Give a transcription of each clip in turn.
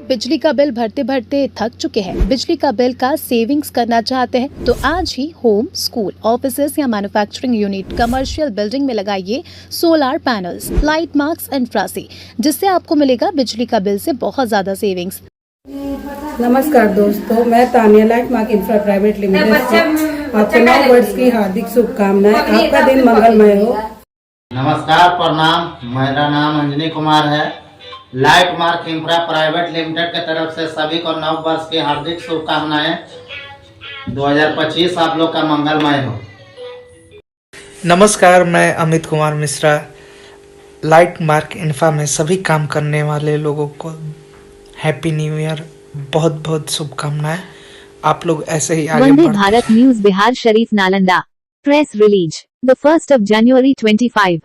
बिजली का बिल भरते भरते थक चुके हैं, बिजली का बिल का सेविंग्स करना चाहते हैं तो आज ही होम, स्कूल, ऑफिसेज या मैन्युफैक्चरिंग यूनिट, कमर्शियल बिल्डिंग में लगाइए solar panels, light marks infra से, जिससे आपको मिलेगा बिजली का बिल से बहुत ज्यादा सेविंग्स। नमस्कार दोस्तों, मैं Tania light mark infra private limited से आपको नव वर्ष की हार्दिक शुभकामनाएं। आपका दिन मंगलमय हो। नमस्कार, प्रणाम। मेरा नाम अंजनी कुमार है। Light mark infra private limited के तरफ से सभी को नव वर्ष की हार्दिक शुभकामनाएं। 2025 आप लोग का मंगलमय हो। नमस्कार, मैं Amit Kumar Mishra. Light mark infra में सभी काम करने वाले लोगों को हैप्पी न्यू ईयर, बहुत बहुत शुभकामनाएं। आप लोग ऐसे ही आगे वंदे बढ़ते। Bharat news Bihar Sharif Nalanda press release the 1st of January 25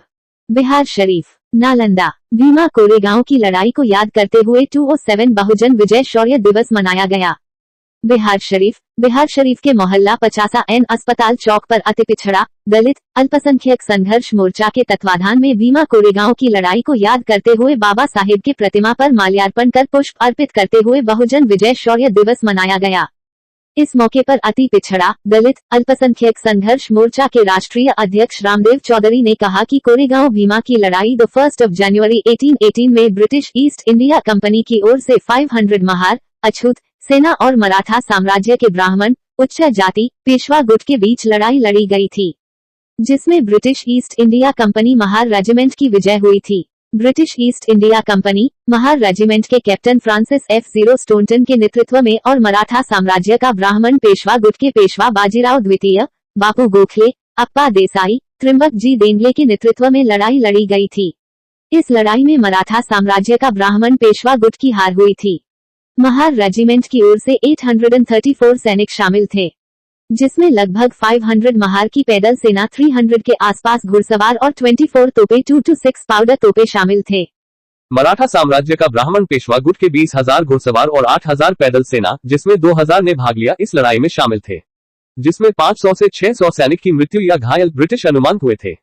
Bihar Sharif Nalanda Bhima Koregaon की लड़ाई को याद करते हुए 207 बहुजन विजय शौर्य दिवस मनाया गया। बिहार शरीफ के मोहल्ला 50 N अस्पताल चौक पर अति पिछड़ा, दलित, अल्पसंख्यक संघर्ष मोर्चा के तत्वाधान में भीमा कोरेगांव की लड़ाई को याद करते हुए बाबा साहेब की प्रतिमा पर माल्यार्पण कर पुष्प अर्पित करते हुए बहुजन विजय शौर्य दिवस मनाया गया। इस मौके पर अति पिछड़ा, दलित, अल्पसंख्यक संघर्ष मोर्चा के राष्ट्रीय अध्यक्ष रामदेव चौधरी ने कहा कि कोरेगांव भीमा की लड़ाई द 1st of January 1818 में ब्रिटिश ईस्ट इंडिया कंपनी की ओर से 500 महार, अछूत सेना और मराठा साम्राज्य के ब्राह्मण, उच्च जाति, पेशवा गुट के बीच लड़ाई लड़ी गई थी, जिसमें British east India company Mahar regiment की विजय हुई थी। British east India company Mahar regiment के कैप्टन फ्रांसिस F0 स्टोनटन के नेतृत्व में और मराठा साम्राज्य का ब्राह्मण पेशवा गुट के पेशवा बाजीराव द्वितीय, बापू गोखले, अप्पा देसाई, त्रिम्बक जी देंगले के नेतृत्व में लड़ाई लड़ी गई थी। इस लड़ाई में मराठा साम्राज्य का ब्राह्मण पेशवा गुट की हार हुई थी। महार रेजिमेंट की ओर से 834 सैनिक शामिल थे, जिसमें लगभग 500 महार की पैदल सेना, 300 के आसपास घुड़सवार और 24 तोपे 226 पाउडर तोपे शामिल थे। मराठा साम्राज्य का ब्राह्मण पेशवा गुट के 20,000 घुड़सवार और 8,000 पैदल सेना, जिसमें 2,000 ने भाग लिया, इस लड़ाई में शामिल थे, जिसमें 500 से 600 सैनिक की मृत्यु या घायल ब्रिटिश अनुमान हुए थे।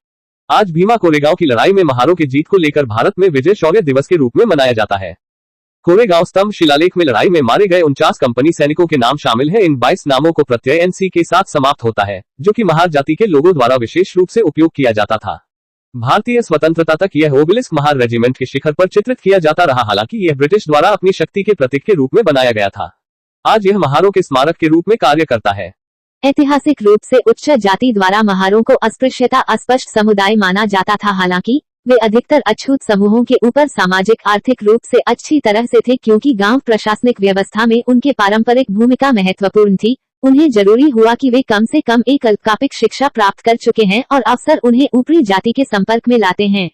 आज भीमा कोरेगांव की लड़ाई में महारों की जीत को लेकर भारत में विजय शौर्य दिवस के रूप में मनाया जाता है। कोरेगांव स्तंभ शिलालेख में लड़ाई में मारे गए 49 कंपनी सैनिकों के नाम शामिल हैं। इन 22 नामों को प्रत्यय NC के साथ समाप्त होता है, जो कि महार जाति के लोगों द्वारा विशेष रूप से उपयोग किया जाता था। भारतीय स्वतंत्रता तक यह ओबेलिस्क महार रेजिमेंट के शिखर पर चित्रित किया जाता रहा, हालांकि यह ब्रिटिश द्वारा अपनी शक्ति के प्रतीक के रूप में बनाया गया था। आज यह महारों के स्मारक के रूप में कार्य करता है। ऐतिहासिक रूप से उच्च जाति द्वारा महारों को अस्पृश्यता अस्पष्ट समुदाय माना जाता था, हालांकि वे अधिकतर अछूत समूहों के ऊपर सामाजिक आर्थिक रूप से अच्छी तरह से थे, क्योंकि गांव प्रशासनिक व्यवस्था में उनके पारंपरिक भूमिका महत्वपूर्ण थी। उन्हें जरूरी हुआ कि वे कम से कम एक अल्पकालिक शिक्षा प्राप्त कर चुके हैं और अफसर उन्हें ऊपरी जाति के संपर्क में लाते हैं।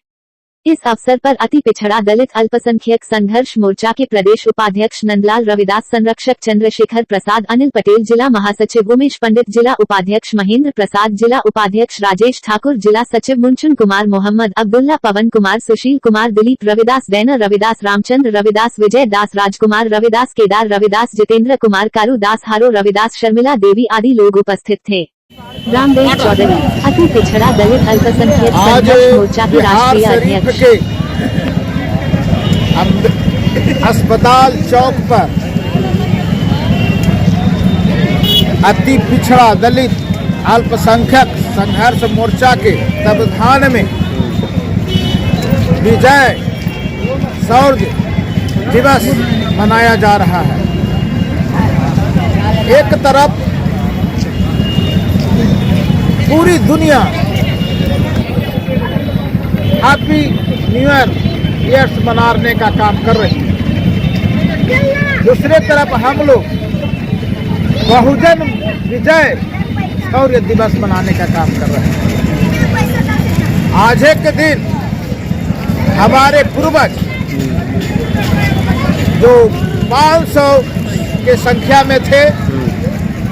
इस अवसर पर अति पिछड़ा, दलित, अल्पसंख्यक संघर्ष मोर्चा के प्रदेश उपाध्यक्ष नंदलाल रविदास, संरक्षक चंद्रशेखर प्रसाद, अनिल पटेल, जिला महासचिव उमेश पंडित, जिला उपाध्यक्ष महेंद्र प्रसाद, जिला उपाध्यक्ष राजेश ठाकुर, जिला सचिव मुंचुन कुमार, मोहम्मद अब्दुल्ला, पवन कुमार, सुशील कुमार, दिलीप रविदास, बैनर रविदास, रामचंद्र रविदास, विजय दास, राजकुमार रविदास, केदार रविदास, जितेंद्र कुमार, कारू दास, हारो रविदास, शर्मिला देवी आदि लोग उपस्थित थे। रामदेव चौधरी अति पिछड़ा, दलित, अल्पसंख्यक संघर्ष मोर्चा के राष्ट्रीय अध्यक्ष। अस्पताल चौक पर अति पिछड़ा, दलित, अल्पसंख्यक संघर्ष मोर्चा के तत्वाधान में विजय शौर्य दिवस मनाया जा रहा है। एक तरफ पूरी दुनिया हैप्पी न्यू ईयर मनाने का काम कर रही है, दूसरे तरफ हम लोग बहुजन विजय शौर्य दिवस मनाने का काम कर रहे हैं। आज के दिन हमारे पूर्वज जो 500 के संख्या में थे,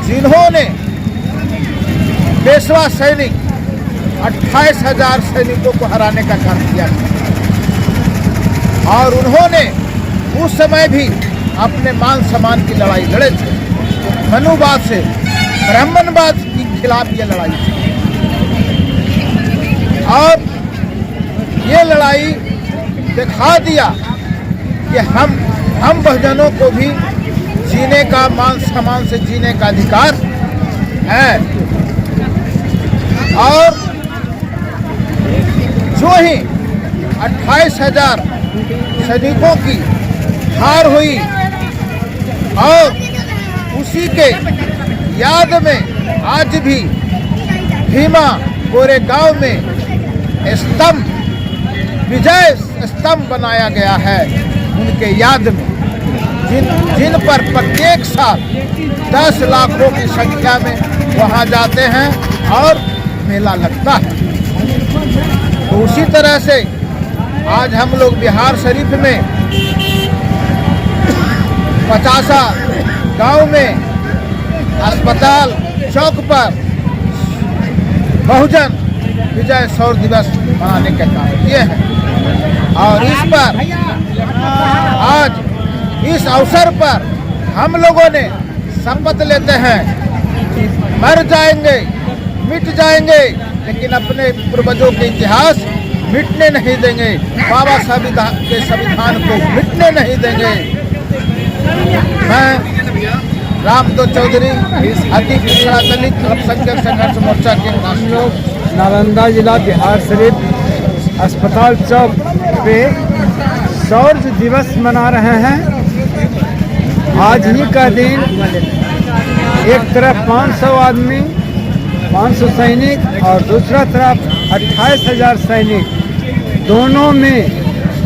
जिन्होंने पेशवा सैनिक 28,000 सैनिकों को हराने का काम किया और उन्होंने उस समय भी अपने मान सम्मान की लड़ाई लड़े थे। मनुवाद से ब्राह्मणवाद के खिलाफ ये लड़ाई थी और ये लड़ाई दिखा दिया कि हम हम बहुजनों को भी जीने का, मान सम्मान से जीने का अधिकार है। और जो ही 28,000 सैनिकों की हार हुई और उसी के याद में आज भी भीमा कोरेगांव में स्तंभ, विजय स्तंभ बनाया गया है उनके याद में, जिन पर प्रत्येक साल 10 लाखों की संख्या में वहां जाते हैं और मेला लगता है। तो उसी तरह से आज हम लोग बिहार शरीफ में 50 गांव में अस्पताल चौक पर बहुजन विजय शौर्य दिवस मनाने का काम किए हैं। और इस पर आज इस अवसर पर हम लोगों ने शपथ लेते हैं कि मर जाएंगे, मिट जाएंगे, लेकिन अपने पूर्वजों के इतिहास मिटने नहीं देंगे, बाबा साहब के संविधान को मिटने नहीं देंगे। मैं रामदो चौधरी अति पिछड़ा दलित अल्पसंख्यक संघर्ष मोर्चा के राष्ट्रीय नालंदा जिला बिहार शरीफ अस्पताल चौक पे शौर्य दिवस मना रहे हैं। आज ही का दिन एक तरफ 500 आदमी, 500 सैनिक और दूसरा तरफ 28,000 सैनिक, दोनों में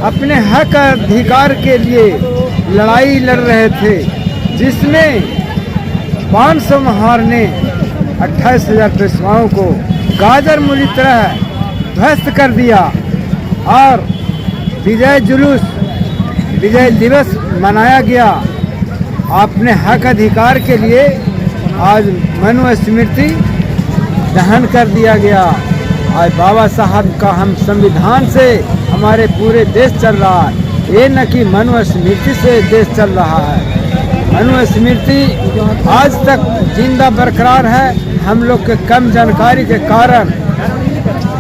अपने हक अधिकार के लिए लड़ाई लड़ रहे थे, जिसमें 500 महार ने 28,000 पेशवाओं को गाजर मूली तरह ध्वस्त कर दिया और विजय जुलूस, विजय दिवस मनाया गया। अपने हक अधिकार के लिए आज मनु स्मृति दहन कर दिया गया। आज बाबा साहब का हम संविधान से हमारे पूरे देश चल रहा है, ये न कि मनु स्मृति से देश चल रहा है। मनु स्मृति आज तक जिंदा बरकरार है। हम लोग के कम जानकारी के कारण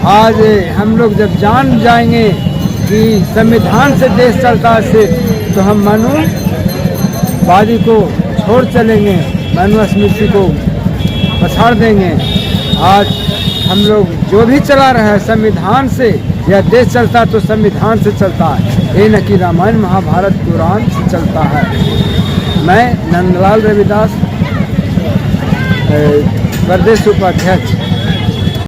आज हम लोग जब जान जाएंगे कि संविधान से देश चलता है तो हम मनुवादी को छोड़ चलेंगे, मनु स्मृति को पछाड़ देंगे। आज हम लोग जो भी चला रहे हैं संविधान से, या देश चलता तो संविधान से चलता है, ये न कि रामायण महाभारत पुराण से चलता है। मैं नंदलाल रविदास, प्रदेश उपाध्यक्ष